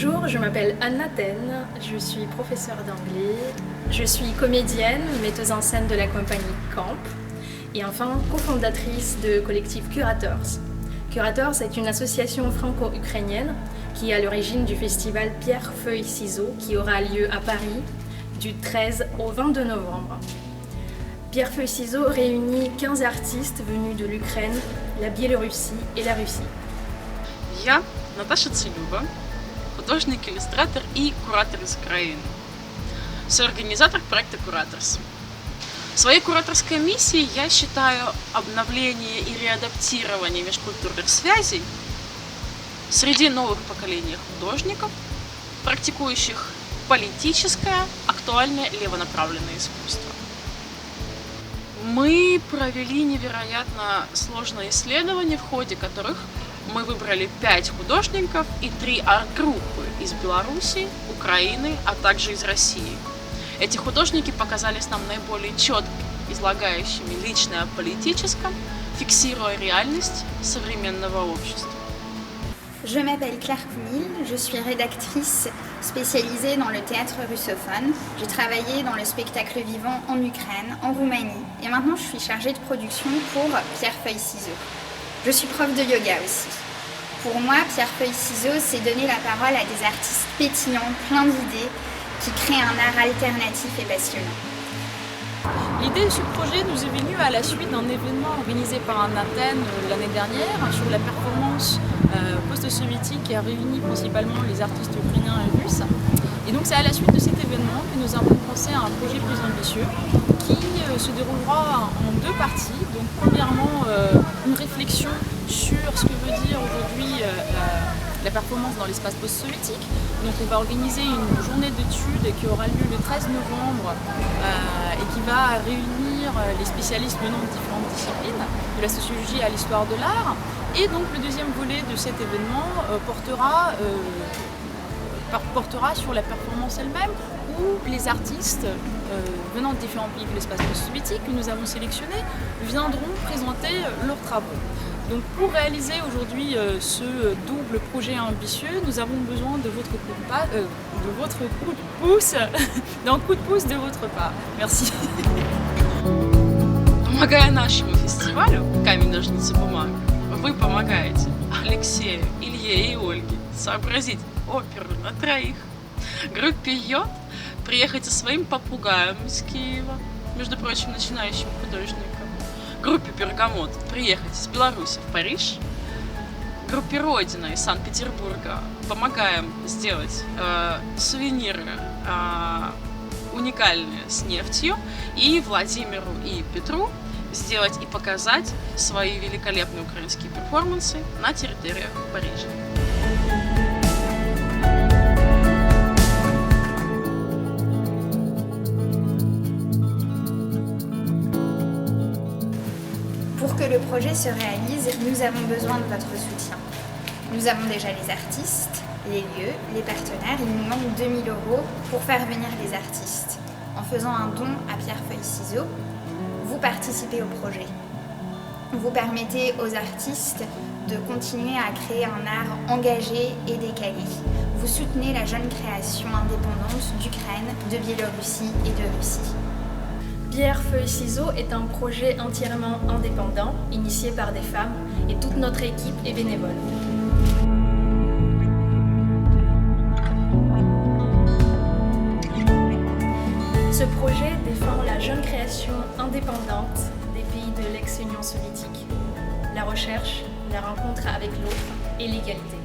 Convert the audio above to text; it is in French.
Bonjour, je m'appelle Anna Ten, je suis professeure d'anglais, je suis comédienne, metteuse en scène de la compagnie Camp et enfin cofondatrice de collectif Curators. Curators est une association franco-ukrainienne qui est à l'origine du festival Pierre, Feuille, Ciseaux qui aura lieu à Paris du 13 au 22 novembre. Pierre, Feuille, Ciseaux réunit 15 artistes venus de l'Ukraine, la Biélorussie et la Russie. Я Наташа Целюба, художник-иллюстратор и куратор из Украины, соорганизатор проекта Curators. Своей кураторской миссией я считаю обновление и реадаптирование межкультурных связей среди новых поколений художников, практикующих политическое, актуальное левонаправленное искусство. Мы провели невероятно сложные исследования, в ходе которых мы выбрали 5 художников и 3 арт-группы из Беларуси, Украины, а также из России. Эти художники показались нам наиболее четко излагающими личное о политическом, фиксируя реальность современного общества. Je m'appelle Claire Kounil, je suis rédactrice spécialisée dans le théâtre russophone. J'ai travaillé dans le spectacle vivant en Ukraine, en Roumanie et maintenant je suis chargée de production pour Pierre, Feuille, Ciseaux. Je suis prof de yoga aussi. Pour moi, Pierre, Feuille, Ciseaux, c'est donner la parole à des artistes pétillants, pleins d'idées, qui créent un art alternatif et passionnant. L'idée de ce projet nous est venue à la suite d'un événement organisé par un Athènes l'année dernière sur la performance post-soviétique qui a réuni principalement les artistes ukrainiens et russes. Et donc c'est à la suite de cet événement que nous avons pensé à un projet plus ambitieux qui se déroulera en 2 parties. Donc premièrement une réflexion sur ce que veut dire aujourd'hui la performance dans l'espace post-soviétique. Donc on va organiser une journée d'études qui aura lieu le 13 novembre et qui va réunir les spécialistes venant de différentes disciplines, de la sociologie à l'histoire de l'art. Et donc le deuxième volet de cet événement portera sur la performance elle-même, où les artistes venant de différents pays de l'espace post-soviétique que nous avons sélectionnés viendront présenter leurs travaux. Donc pour réaliser aujourd'hui ce double projet ambitieux, nous avons besoin de votre coup de pouce, d'un coup de pouce de votre part. Merci. Помогая нашему фестивалю «Камень, ножницы, бумага», вы помогаете Алексею, Илье и Ольге сообразить оперу на 3, группе «Йод» приехать со своим попугаем из Киева, между прочим, начинающим художником, группе «Бергамот» приехать из Беларуси в Париж, группе «Родина» из Санкт-Петербурга помогаем сделать сувениры уникальные с нефтью, и Владимиру и Петру сделать и показать свои великолепные украинские перформансы на территории Парижа. Pour que le projet se réalise, nous avons besoin de votre soutien. Nous avons déjà les artistes, les lieux, les partenaires. Il nous manque 2 000 € pour faire venir les artistes. En faisant un don à Pierre, Feuille, Ciseaux, vous participez au projet. Vous permettez aux artistes de continuer à créer un art engagé et décalé. Vous soutenez la jeune création indépendante d'Ukraine, de Biélorussie et de Russie. Pierre, Feuille, Ciseaux est un projet entièrement indépendant, initié par des femmes et toute notre équipe est bénévole. Ce projet défend la jeune création indépendante des pays de l'ex-Union soviétique, la recherche, la rencontre avec l'autre et l'égalité.